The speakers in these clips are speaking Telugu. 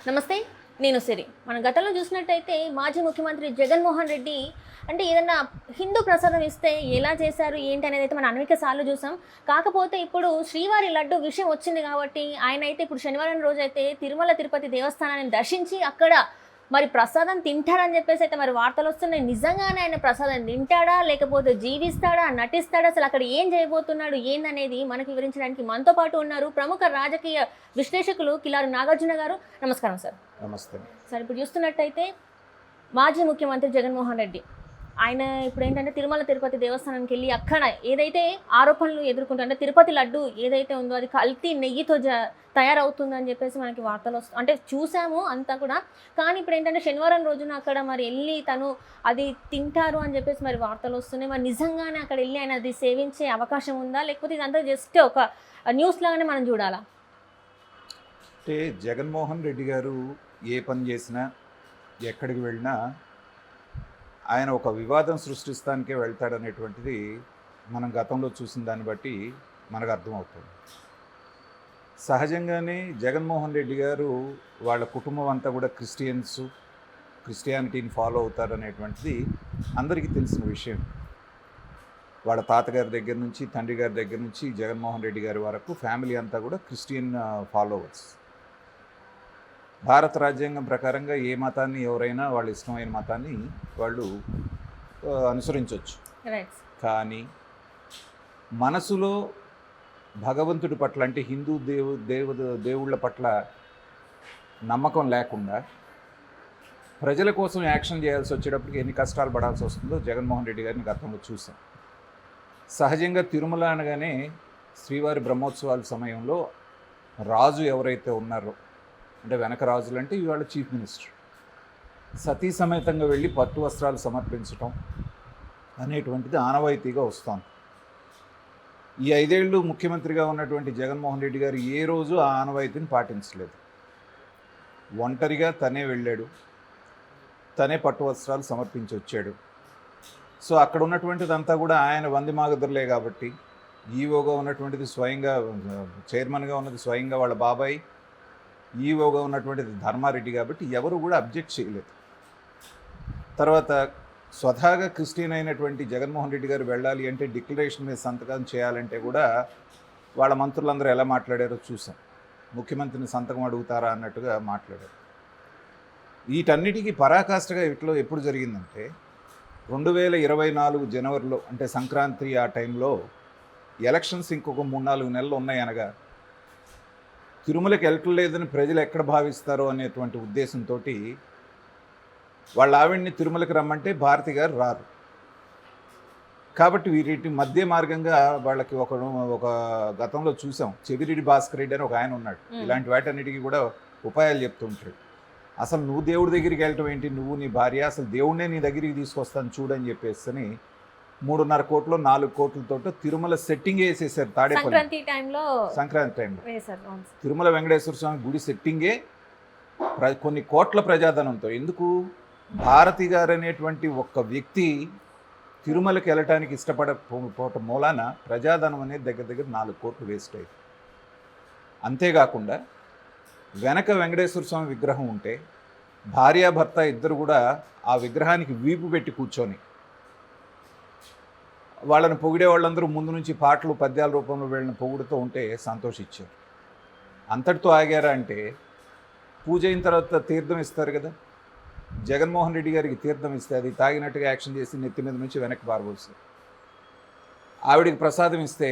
నమస్తే. నేను సిరి. మనం గతంలో చూసినట్టయితే మాజీ ముఖ్యమంత్రి జగన్మోహన్ రెడ్డి అంటే ఏదన్నా హిందూ ప్రసాదం ఇస్తే ఎలా చేశారు ఏంటి అనేది అయితే మనం అనేక సార్లు చూసాం. కాకపోతే ఇప్పుడు శ్రీవారి లడ్డు విషయం వచ్చింది కాబట్టి ఆయనైతే ఇప్పుడు శనివారం రోజైతే తిరుమల తిరుపతి దేవస్థానాన్ని దర్శించి అక్కడ మరి ప్రసాదం తింటాడని చెప్పేసి అయితే మరి వార్తలు వస్తున్నాయి. నిజంగానే ఆయన ప్రసాదం తింటాడా లేకపోతే జీవిస్తాడా నటిస్తాడా అసలు అక్కడ ఏం చేయబోతున్నాడు ఏందనేది మనకు వివరించడానికి మనతో పాటు ఉన్నారు ప్రముఖ రాజకీయ విశ్లేషకులు కిలారి నాగార్జున గారు. నమస్కారం సార్. నమస్తే సార్, ఇప్పుడు చూస్తున్నట్టయితే మాజీ ముఖ్యమంత్రి జగన్మోహన్ రెడ్డి ఆయన ఇప్పుడు ఏంటంటే తిరుమల తిరుపతి దేవస్థానానికి వెళ్ళి అక్కడ ఏదైతే ఆరోపణలు ఎదుర్కొంటే తిరుపతి లడ్డు ఏదైతే ఉందో అది కల్తీ నెయ్యితో తయారవుతుందని చెప్పేసి మనకి వార్తలు అంటే చూసాము అంతా కూడా. కానీ ఇప్పుడు ఏంటంటే శనివారం రోజున అక్కడ మరి వెళ్ళి తను అది తింటారు అని చెప్పేసి మరి వార్తలు వస్తున్నాయి. మరి నిజంగానే అక్కడ వెళ్ళి ఆయన అది సేవించే అవకాశం ఉందా లేకపోతే ఇదంతా జస్ట్ ఒక న్యూస్ లాగానే మనం చూడాలా? అంటే జగన్మోహన్ రెడ్డి గారు ఏ పని చేసినా ఎక్కడికి వెళ్ళినా ఆయన ఒక వివాదం సృష్టిస్తానికే వెళ్తాడనేటువంటిది మనం గతంలో చూసిన దాన్ని బట్టి మనకు అర్థమవుతుంది. సహజంగానే జగన్మోహన్ రెడ్డి గారు వాళ్ళ కుటుంబం అంతా కూడా క్రిస్టియానిటీని ఫాలో అవుతారనేటువంటిది అందరికీ తెలిసిన విషయం. వాళ్ళ తాతగారి దగ్గర నుంచి తండ్రి గారి దగ్గర నుంచి జగన్మోహన్ రెడ్డి గారి వరకు ఫ్యామిలీ అంతా కూడా క్రిస్టియన్ ఫాలోవర్స్. భారత రాజ్యాంగం ప్రకారంగా ఏ మతాన్ని ఎవరైనా వాళ్ళ ఇష్టమైన మతాన్ని వాళ్ళు అనుసరించవచ్చు. కానీ మనసులో భగవంతుడి పట్ల అంటే హిందూ దేవుళ్ళ పట్ల నమ్మకం లేకుండా ప్రజల కోసం యాక్షన్ చేయాల్సి వచ్చేటప్పటికి ఎన్ని కష్టాలు పడాల్సి వస్తుందో జగన్మోహన్ రెడ్డి గారిని గతంలో చూసాం. సహజంగా తిరుమల అనగానే శ్రీవారి బ్రహ్మోత్సవాల సమయంలో రాజు ఎవరైతే ఉన్నారో అంటే వెనక రాజులు అంటే ఇవాళ చీఫ్ మినిస్టర్ సతీ సమేతంగా వెళ్ళి పట్టు వస్త్రాలు సమర్పించటం అనేటువంటిది ఆనవాయితీగా వస్తోంది. ఈ 5 ఏళ్ళు ముఖ్యమంత్రిగా ఉన్నటువంటి జగన్మోహన్ రెడ్డి గారు ఏ రోజు ఆ ఆనవాయితీని పాటించలేదు. ఒంటరిగా తనే వెళ్ళాడు, తనే పట్టు వస్త్రాలు సమర్పించి వచ్చాడు. సో అక్కడ ఉన్నటువంటిదంతా కూడా ఆయన వంది మాగదురులే కాబట్టి ఈవోగా ఉన్నటువంటిది స్వయంగా చైర్మన్గా ఉన్నది స్వయంగా వాళ్ళ బాబాయ్, ఈవోగా ఉన్నటువంటిది ధర్మారెడ్డి కాబట్టి ఎవరు కూడా అబ్జెక్ట్ చేయలేదు. తర్వాత స్వతహాగా క్రిస్టియన్ అయినటువంటి జగన్మోహన్ రెడ్డి గారు వెళ్ళాలి అంటే డిక్లరేషన్ మీద సంతకం చేయాలంటే కూడా వాళ్ళ మంత్రులందరూ ఎలా మాట్లాడారో చూసాం. ముఖ్యమంత్రిని సంతకం అడుగుతారా అన్నట్టుగా మాట్లాడారు. వీటన్నిటికీ పరాకాష్ఠగా ఇట్లో ఎప్పుడు జరిగిందంటే 2024 జనవరిలో అంటే సంక్రాంతి ఆ టైంలో ఎలక్షన్స్ ఇంకొక 3-4 నెలలు ఉన్నాయనగా తిరుమలకి వెళ్ళలేదని ప్రజలు ఎక్కడ భావిస్తారో అనేటువంటి ఉద్దేశంతో వాళ్ళ ఆవిడ్ని తిరుమలకి రమ్మంటే భారతి గారు రారు. కాబట్టి వీటి మధ్య మార్గంగా వాళ్ళకి ఒక గతంలో చూసాం. చెవిరెడ్డి భాస్కర్ రెడ్డి అని ఒక ఆయన ఉన్నాడు. ఇలాంటి వాటన్నిటికీ కూడా ఉపాయాలు చెప్తుంటాడు. అసలు నువ్వు దేవుడి దగ్గరికి వెళ్ళటం ఏంటి, నువ్వు నీ భార్య అసలు దేవుడినే నీ దగ్గరికి తీసుకొస్తాను చూడని చెప్పేసి 3.5 కోట్లు 4 కోట్లతో తిరుమల సెట్టింగ్ వేసేసారు. తాడేపల్లి సంక్రాంతి టైంలో తిరుమల వెంకటేశ్వర స్వామి గుడి సెట్టింగే కొన్ని కోట్ల ప్రజాధనంతో. ఎందుకు? భారతి గారు అనేటువంటి ఒక్క వ్యక్తి తిరుమలకి వెళ్ళటానికి ఇష్టపడకపోవటం మూలాన ప్రజాధనం అనేది దగ్గర 4 కోట్లు వేస్ట్ అయ్యింది. అంతేకాకుండా వెనక వెంకటేశ్వర స్వామి విగ్రహం ఉంటే భార్యాభర్త ఇద్దరు కూడా ఆ విగ్రహానికి వీపు పెట్టి కూర్చొని వాళ్ళని పొగిడే వాళ్ళందరూ ముందు నుంచి పాటలు పద్యాల రూపంలో వీళ్ళని పొగుడుతూ ఉంటే సంతోషించారు. అంతటితో ఆగారా అంటే పూజ అయిన తర్వాత తీర్థం ఇస్తారు కదా, జగన్మోహన్ రెడ్డి గారికి తీర్థం ఇస్తే అది తాగినట్టుగా యాక్షన్ చేసి నెత్తి మీద నుంచి వెనక్కి పారబోస్తారు. ఆవిడికి ప్రసాదం ఇస్తే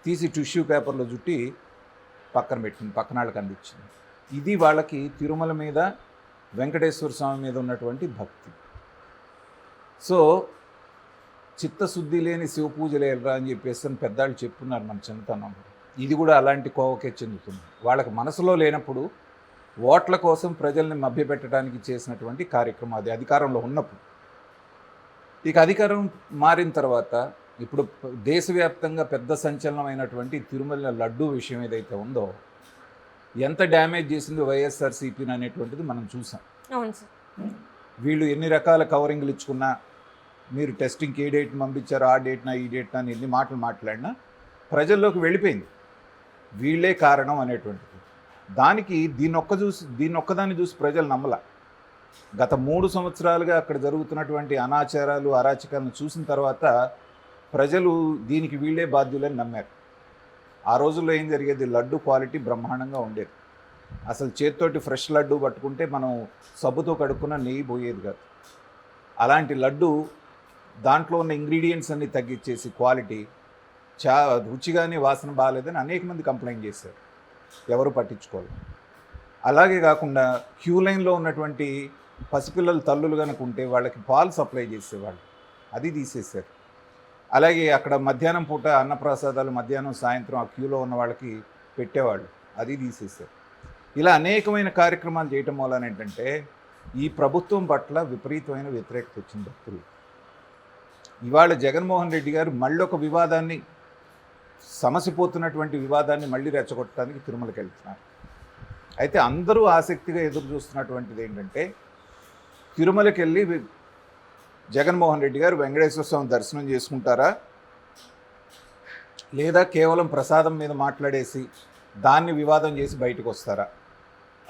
తీసి టిష్యూ పేపర్లో చుట్టి పక్కన పెట్టింది, పక్కన వాళ్ళకి అందించింది. ఇది వాళ్ళకి తిరుమల మీద వెంకటేశ్వర స్వామి మీద ఉన్నటువంటి భక్తి. సో చిత్తశుద్ధి లేని శివపూజలు ఎర్రా అని చెప్పేసి పెద్దవాళ్ళు చెప్తున్నారు మన చిన్నతనంలో. ఇది కూడా అలాంటి కోవకే చెందుతుంది. వాళ్ళకి మనసులో లేనప్పుడు ఓట్ల కోసం ప్రజల్ని మభ్యపెట్టడానికి చేసినటువంటి కార్యక్రమం అది అధికారంలో ఉన్నప్పుడు. ఇక అధికారం మారిన తర్వాత ఇప్పుడు దేశవ్యాప్తంగా పెద్ద సంచలనమైనటువంటి తిరుమల లడ్డూ విషయం ఏదైతే ఉందో ఎంత డ్యామేజ్ చేసిందో వైఎస్ఆర్సీపీని అనేటువంటిది మనం చూసాం. వీళ్ళు ఎన్ని రకాల కవరింగ్లు ఇచ్చుకున్నా, మీరు టెస్టింగ్కి ఏ డేట్ని పంపించారు, ఆ డేట్నా ఈ డేట్నా అని ఎన్ని మాటలు మాట్లాడినా ప్రజల్లోకి వెళ్ళిపోయింది వీళ్ళే కారణం అనేటువంటిది. దానికి దీన్నొక్కదాన్ని చూసి ప్రజలు నమ్మల. గత 3 సంవత్సరాలుగా అక్కడ జరుగుతున్నటువంటి అనాచారాలు అరాచకాలను చూసిన తర్వాత ప్రజలు దీనికి వీళ్ళే బాధ్యులని నమ్మారు. ఆ రోజుల్లో ఏం జరిగేది, లడ్డు క్వాలిటీ బ్రహ్మాండంగా ఉండేది. అసలు చేతితోటి ఫ్రెష్ లడ్డు పట్టుకుంటే మనం సబ్బుతో కడుక్కున్న నెయ్యి పోయేది కాదు. అలాంటి లడ్డు దాంట్లో ఉన్న ఇంగ్రీడియంట్స్ అన్ని తగ్గించేసి క్వాలిటీ రుచిగానే వాసన బాగాలేదని అనేక మంది కంప్లైంట్ చేశారు. ఎవరు పట్టించుకోవాలి. అలాగే కాకుండా క్యూ లైన్లో ఉన్నటువంటి పసిపిల్లలు తల్లులు కనుక ఉంటే వాళ్ళకి పాలు సప్లై చేసేవాళ్ళు, అది తీసేశారు. అలాగే అక్కడ మధ్యాహ్నం పూట అన్నప్రసాదాలు మధ్యాహ్నం సాయంత్రం ఆ క్యూలో ఉన్న వాళ్ళకి పెట్టేవాళ్ళు, అది తీసేశారు. ఇలా అనేకమైన కార్యక్రమాలు చేయటం వలన ఏంటంటే ఈ ప్రభుత్వం పట్ల విపరీతమైన వ్యతిరేకత వచ్చింది భక్తులు. ఇవాళ జగన్మోహన్ రెడ్డి గారు మళ్ళీ ఒక వివాదాన్ని, సమసిపోతున్నటువంటి వివాదాన్ని మళ్ళీ రెచ్చగొట్టడానికి తిరుమలకి వెళ్తున్నారు. అయితే అందరూ ఆసక్తిగా ఎదురు చూస్తున్నటువంటిది ఏంటంటే తిరుమలకి వెళ్ళి జగన్మోహన్ రెడ్డి గారు వెంకటేశ్వర స్వామి దర్శనం చేసుకుంటారా, లేదా కేవలం ప్రసాదం మీద మాట్లాడేసి దాన్ని వివాదం చేసి బయటకు వస్తారా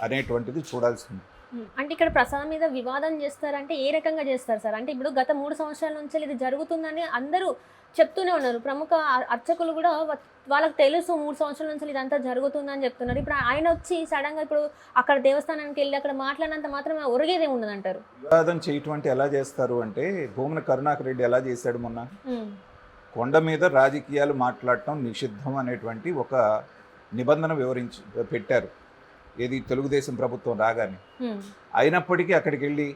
అనేటువంటిది చూడాల్సింది. అంటే ఇక్కడ ప్రసాదం మీద వివాదం చేస్తారంటే ఏ రకంగా చేస్తారు సార్? అంటే ఇప్పుడు గత 3 సంవత్సరాల నుంచి ఇది జరుగుతుందని అందరూ చెప్తూనే ఉన్నారు. ప్రముఖ అర్చకులు కూడా వాళ్ళకి తెలుసు 3 సంవత్సరాల నుంచి ఇదంతా జరుగుతుందని చెప్తున్నారు. ఇప్పుడు ఆయన వచ్చి సడన్గా ఇప్పుడు అక్కడ దేవస్థానానికి వెళ్ళి అక్కడ మాట్లాడినంత మాత్రం ఒరిగేదే ఉండదు అంటారు. వివాదం చేయటం అంటే ఎలా చేస్తారు అంటే భూమన కరుణాకర్ రెడ్డి ఎలా చేశాడు మొన్న, కొండ మీద రాజకీయాలు మాట్లాడటం నిషిద్ధం అనేటువంటి ఒక నిబంధన పెట్టారు. ఏది, తెలుగుదేశం ప్రభుత్వం రాగానే. అయినప్పటికీ అక్కడికి వెళ్ళి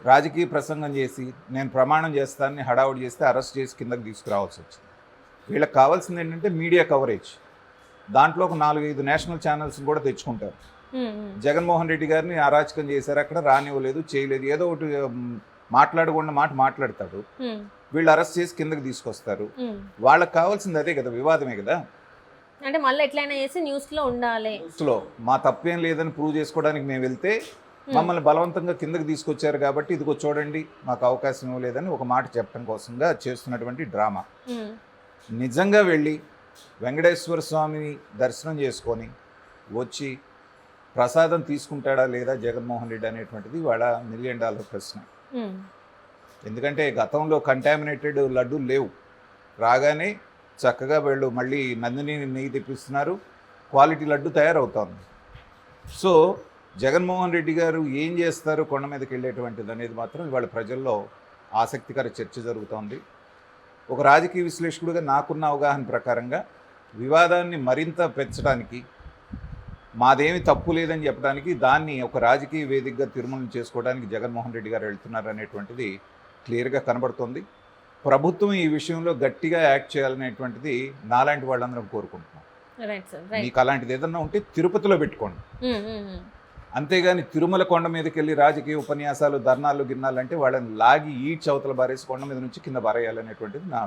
రాజకీయ ప్రసంగం చేసి నేను ప్రమాణం చేస్తానని హడావుడి చేస్తే అరెస్ట్ చేసి కిందకి తీసుకురావాల్సి వచ్చింది. వీళ్ళకి కావాల్సింది ఏంటంటే మీడియా కవరేజ్. దాంట్లో ఒక 4-5 నేషనల్ ఛానల్స్ కూడా తెచ్చుకుంటారు. జగన్మోహన్ రెడ్డి గారిని అరాచకం చేశారు, అక్కడ రానివ్వలేదు, చేయలేదు, ఏదో ఒకటి మాట్లాడకుండా మాట్లాడతాడు. వీళ్ళు అరెస్ట్ చేసి కిందకి తీసుకొస్తారు. వాళ్ళకి కావాల్సింది అదే కదా, వివాదమే కదా. అంటే మళ్ళీ ఎట్లయినా చేసి న్యూస్లో ఉండాలి. న్యూస్లో మా తప్పేం లేదని ప్రూవ్ చేసుకోవడానికి మేము వెళ్తే మమ్మల్ని బలవంతంగా కిందకి తీసుకొచ్చారు కాబట్టి ఇదిగో చూడండి మాకు అవకాశం ఇవ్వలేదని ఒక మాట చెప్పడం కోసంగా చేస్తున్నటువంటి డ్రామా. నిజంగా వెళ్ళి వెంకటేశ్వర స్వామిని దర్శనం చేసుకొని వచ్చి ప్రసాదం తీసుకుంటాడా లేదా జగన్మోహన్ రెడ్డి అనేటువంటిది వాళ్ళ $1 మిలియన్ ప్రశ్న. ఎందుకంటే గతంలో కంటామినేటెడ్ లడ్డూలు లేవు. రాగానే చక్కగా వీళ్ళు మళ్ళీ నందిని నెయ్యి తెప్పిస్తున్నారు, క్వాలిటీ లడ్డు తయారవుతోంది. సో జగన్మోహన్ రెడ్డి గారు ఏం చేస్తారు కొండ మీదకి వెళ్ళేటువంటిది అనేది మాత్రం ఇవాళ ప్రజల్లో ఆసక్తికర చర్చ జరుగుతోంది. ఒక రాజకీయ విశ్లేషకుడిగా నాకున్న అవగాహన ప్రకారంగా వివాదాన్ని మరింత పెంచడానికి, మాదేమి తప్పు లేదని చెప్పడానికి, దాన్ని ఒక రాజకీయ వేదికగా తిరుమల చేసుకోవడానికి జగన్మోహన్ రెడ్డి గారు వెళ్తున్నారు అనేటువంటిది క్లియర్గా కనబడుతోంది. ప్రభుత్వం ఈ విషయంలో గట్టిగా యాక్ట్ చేయాలనేటువంటిది నాలాంటి వాళ్ళందరం కోరుకుంటున్నాం. మీకు అలాంటిది ఏదన్నా ఉంటే తిరుపతిలో పెట్టుకోండి, అంతేగాని తిరుమల కొండ మీదకి వెళ్ళి రాజకీయ ఉపన్యాసాలు ధర్నాలు గిర్నాలు అంటే వాళ్ళని లాగి ఈడ్చి అవతల బారేసి కొండ మీద నుంచి కింద బారేయాలనేటువంటిది నా